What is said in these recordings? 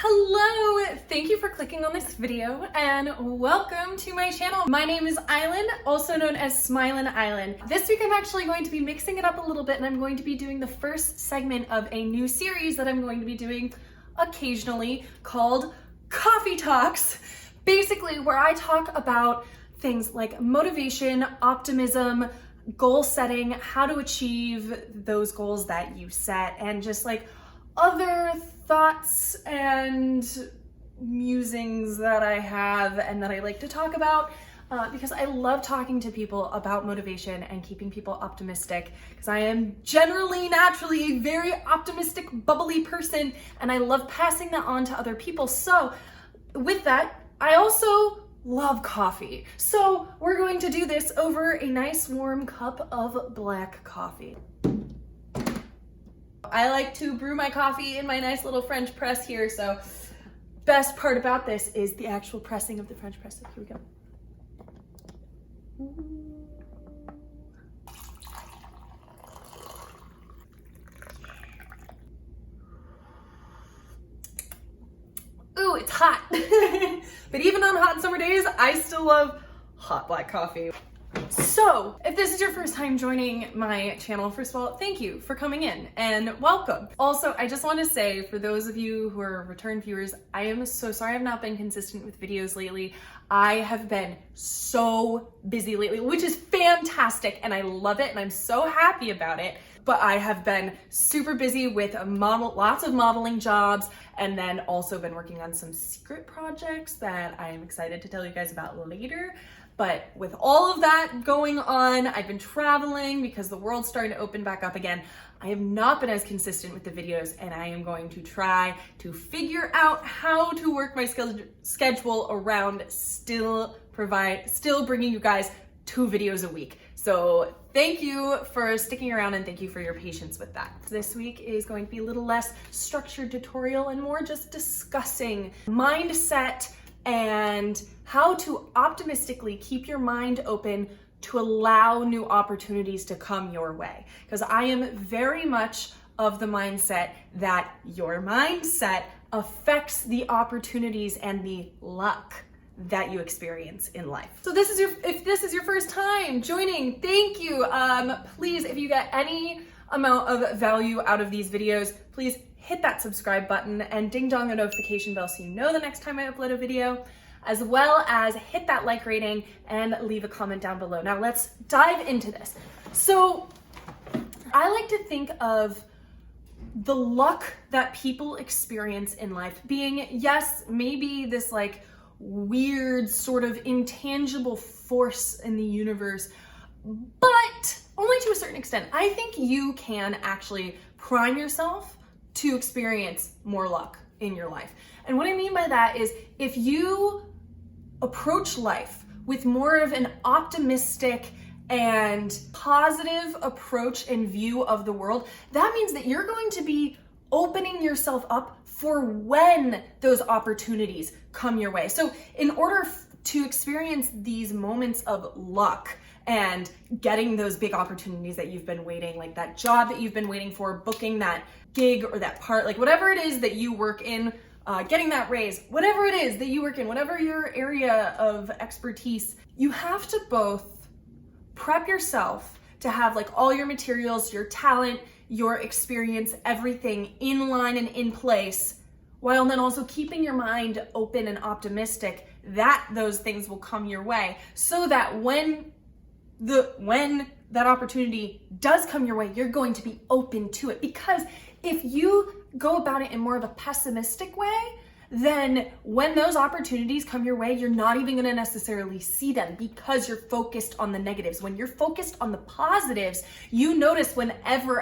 Hello! Thank you for clicking on this video and welcome to my channel. My name is Aislinn, also known as Smilin Aislinn. This week I'm actually going to be mixing it up a little bit and I'm going to be doing the first segment of a new series that I'm going to be doing occasionally called Coffee Talks. Basically where I talk about things like motivation, optimism, goal setting, how to achieve those goals that you set, and just like other thoughts and musings that I have and that I like to talk about because I love talking to people about motivation and keeping people optimistic, because I am generally naturally a very optimistic, bubbly person, and I love passing that on to other people. So with that, I also love coffee. So we're going to do this over a nice warm cup of black coffee. I like to brew my coffee in my nice little French press here, so best part about this is the actual pressing of the French press. So here we go. Ooh, it's hot. But even on hot summer days, I still love hot black coffee. So, if this is your first time joining my channel, first of all, thank you for coming in and welcome. Also, I just want to say, for those of you who are return viewers, I am so sorry I've not been consistent with videos lately. I have been so busy lately, which is fantastic and I love it and I'm so happy about it. But I have been super busy with lots of modeling jobs, and then also been working on some secret projects that I am excited to tell you guys about later. But with all of that going on, I've been traveling because the world's starting to open back up again. I have not been as consistent with the videos, and I am going to try to figure out how to work my schedule around still bringing you guys 2 videos a week. So thank you for sticking around and thank you for your patience with that. This week is going to be a little less structured tutorial and more just discussing mindset and how to optimistically keep your mind open to allow new opportunities to come your way. Because I am very much of the mindset that your mindset affects the opportunities and the luck that you experience in life. So if this is your first time joining, thank you. Please, if you get any amount of value out of these videos, please hit that subscribe button and ding dong the notification bell so you know the next time I upload a video, as well as hit that like rating and leave a comment down below. Now let's dive into this. So I like to think of the luck that people experience in life being, yes, maybe this like weird sort of intangible force in the universe, but only to a certain extent. I think you can actually prime yourself to experience more luck in your life. And what I mean by that is, if you approach life with more of an optimistic and positive approach and view of the world, that means that you're going to be opening yourself up for when those opportunities come your way. So in order to experience these moments of luck and getting those big opportunities that you've been waiting, like that job that you've been waiting for, booking that gig or that part, like whatever it is that you work in, getting that raise, whatever it is that you work in, whatever your area of expertise, you have to both prep yourself to have like all your materials, your talent, your experience, everything in line and in place, while then also keeping your mind open and optimistic that those things will come your way, so that when that opportunity does come your way, you're going to be open to it. Because if you go about it in more of a pessimistic way, then when those opportunities come your way, you're not even gonna necessarily see them because you're focused on the negatives. When you're focused on the positives, you notice whenever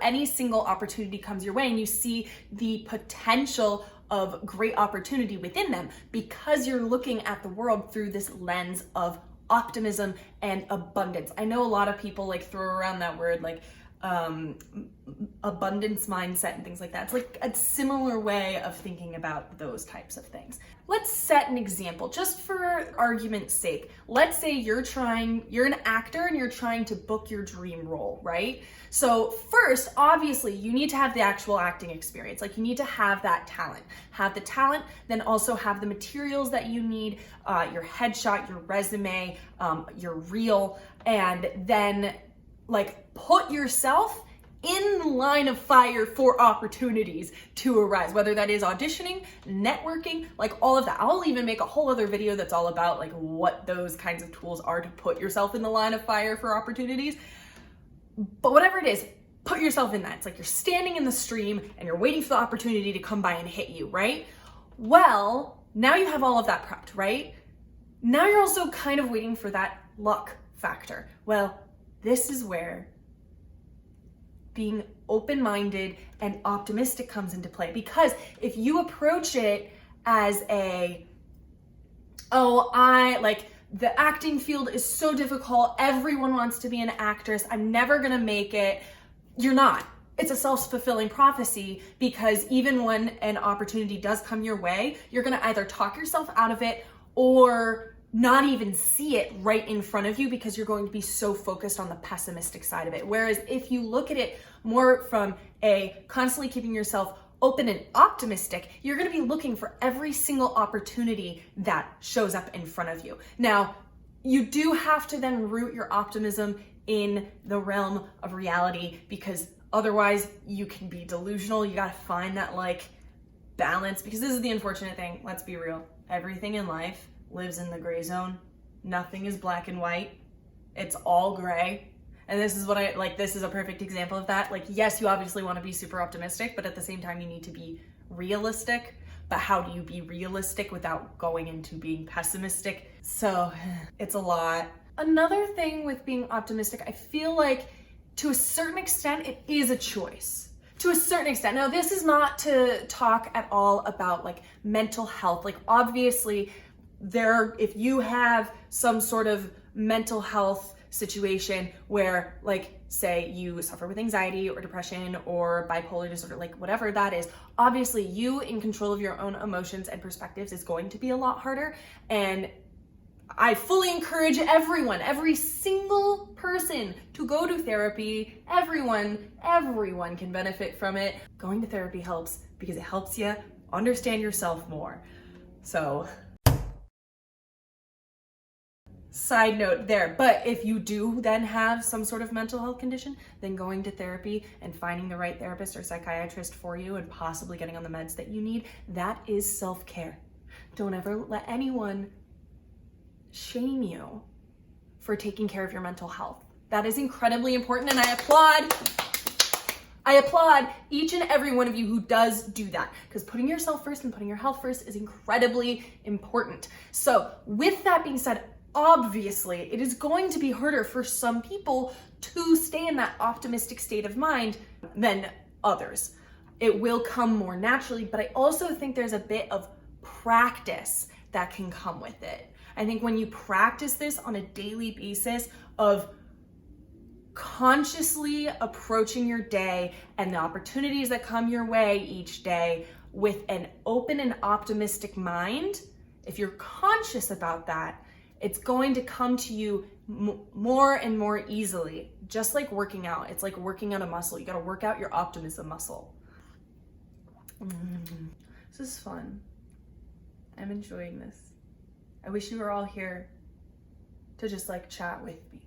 any single opportunity comes your way and you see the potential of great opportunity within them, because you're looking at the world through this lens of optimism and abundance. I know a lot of people like throw around that word like abundance mindset and things like that. It's like a similar way of thinking about those types of things. Let's set an example just for argument's sake. Let's say you're an actor and you're trying to book your dream role, right? So first, obviously, you need to have the actual acting experience. Like, you need to have that talent. Have the talent, then also have the materials that you need, your headshot, your resume, your reel, and then like put yourself in the line of fire for opportunities to arise, whether that is auditioning, networking, like all of that. I'll even make a whole other video that's all about like what those kinds of tools are to put yourself in the line of fire for opportunities. But whatever it is, put yourself in that. It's like you're standing in the stream and you're waiting for the opportunity to come by and hit you, right? Well, now you have all of that prepped, right? Now you're also kind of waiting for that luck factor. Well, this is where being open-minded and optimistic comes into play, because if you approach it as the acting field is so difficult, everyone wants to be an actress, I'm never gonna make it, you're not. It's a self-fulfilling prophecy, because even when an opportunity does come your way, you're gonna either talk yourself out of it or not even see it right in front of you, because you're going to be so focused on the pessimistic side of it. Whereas if you look at it more from a constantly keeping yourself open and optimistic, you're going to be looking for every single opportunity that shows up in front of you. Now, you do have to then root your optimism in the realm of reality, because otherwise you can be delusional. You got to find that like balance, because this is the unfortunate thing. Let's be real. Everything in life lives in the gray zone. Nothing is black and white. It's all gray. And this is this is a perfect example of that. Like, yes, you obviously want to be super optimistic, but at the same time you need to be realistic. But how do you be realistic without going into being pessimistic? So it's a lot. Another thing with being optimistic, I feel like to a certain extent, it is a choice. To a certain extent. Now, this is not to talk at all about like mental health. Like, obviously, if you have some sort of mental health situation where, like, say you suffer with anxiety or depression or bipolar disorder, like whatever that is, obviously you in control of your own emotions and perspectives is going to be a lot harder. And I fully encourage everyone, every single person, to go to therapy. Everyone can benefit from it. Going to therapy helps because it helps you understand yourself more. So, side note there. But if you do then have some sort of mental health condition, then going to therapy and finding the right therapist or psychiatrist for you and possibly getting on the meds that you need, that is self-care. Don't ever let anyone shame you for taking care of your mental health. That is incredibly important, and I applaud each and every one of you who does do that, because putting yourself first and putting your health first is incredibly important. So with that being said, obviously, it is going to be harder for some people to stay in that optimistic state of mind than others. It will come more naturally, but I also think there's a bit of practice that can come with it. I think when you practice this on a daily basis of consciously approaching your day and the opportunities that come your way each day with an open and optimistic mind, if you're conscious about that, it's going to come to you more and more easily. Just like working out. It's like working out a muscle. You got to work out your optimism muscle. This is fun. I'm enjoying this. I wish you were all here to just like chat with me.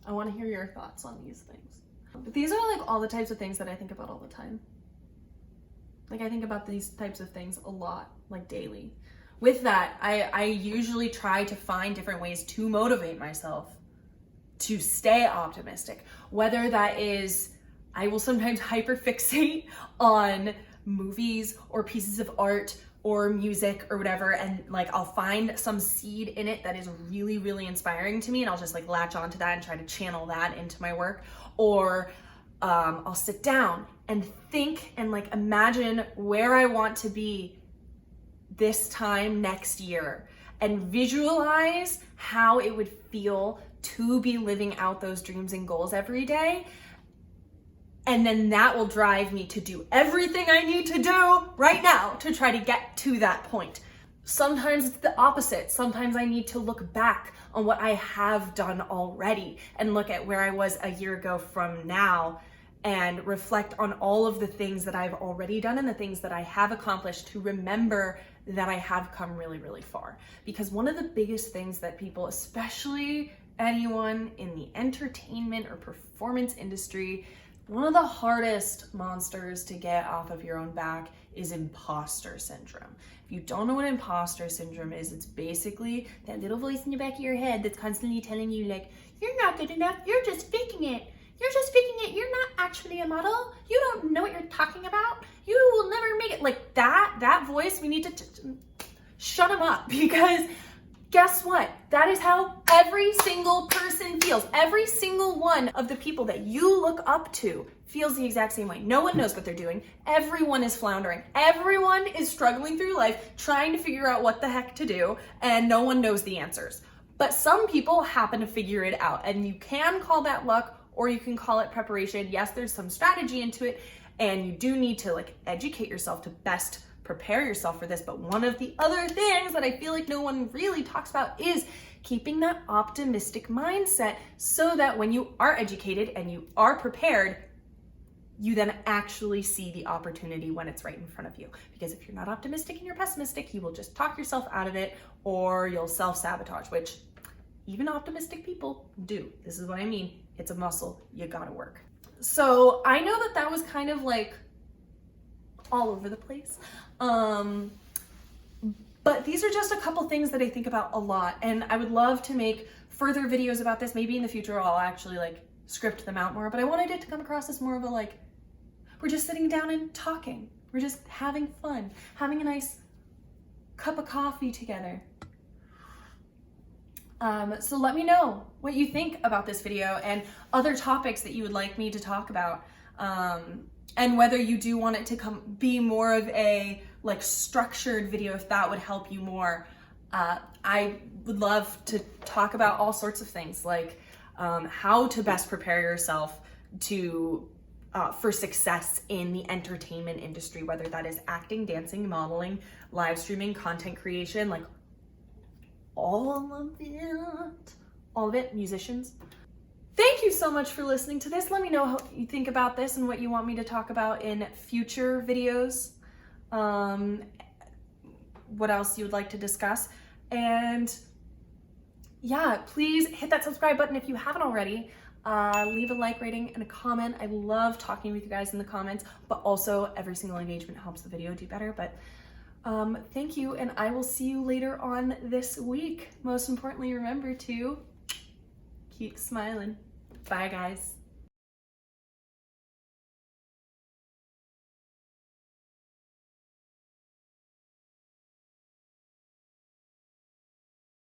I want to hear your thoughts on these things. But these are like all the types of things that I think about all the time. Like, I think about these types of things a lot, like daily. With that, I usually try to find different ways to motivate myself to stay optimistic. Whether that is, I will sometimes hyperfixate on movies or pieces of art or music or whatever, and like I'll find some seed in it that is really, really inspiring to me, and I'll just like latch onto that and try to channel that into my work. Or I'll sit down and think and like imagine where I want to be this time next year and visualize how it would feel to be living out those dreams and goals every day. And then that will drive me to do everything I need to do right now to try to get to that point. Sometimes it's the opposite. Sometimes I need to look back on what I have done already and look at where I was a year ago from now and reflect on all of the things that I've already done and the things that I have accomplished to remember that I have come really, really far. Because one of the biggest things that people, especially anyone in the entertainment or performance industry, one of the hardest monsters to get off of your own back is imposter syndrome. If you don't know what imposter syndrome is, it's basically that little voice in the back of your head that's constantly telling you like, you're not good enough, you're just faking it. You're just faking it, you're not actually a model. You don't know what you're talking about. You will never make it. Like that voice, we need to shut him up, because guess what? That is how every single person feels. Every single one of the people that you look up to feels the exact same way. No one knows what they're doing. Everyone is floundering. Everyone is struggling through life, trying to figure out what the heck to do, and no one knows the answers. But some people happen to figure it out, and you can call that luck, or you can call it preparation. Yes, there's some strategy into it, and you do need to like educate yourself to best prepare yourself for this. But one of the other things that I feel like no one really talks about is keeping that optimistic mindset, so that when you are educated and you are prepared, you then actually see the opportunity when it's right in front of you. Because if you're not optimistic and you're pessimistic, you will just talk yourself out of it, or you'll self-sabotage, which even optimistic people do. This is what I mean. It's a muscle, you gotta work. So I know that that was kind of like all over the place. But these are just a couple things that I think about a lot, and I would love to make further videos about this. Maybe in the future I'll actually like script them out more, but I wanted it to come across as more of a like, we're just sitting down and talking. We're just having fun, having a nice cup of coffee together. So let me know what you think about this video and other topics that you would like me to talk about, and whether you do want it to be more of a like structured video, if that would help you more. I would love to talk about all sorts of things, like how to best prepare yourself to for success in the entertainment industry, whether that is acting, dancing, modeling, live streaming, content creation, like all of it, musicians. Thank you so much for listening to this. Let me know how you think about this and what you want me to talk about in future videos. What else you would like to discuss. And yeah, please hit that subscribe button if you haven't already. Leave a like, rating, and a comment. I love talking with you guys in the comments, but also every single engagement helps the video do better. But thank you, and I will see you later on this week. Most importantly, remember to keep smiling. Bye, guys.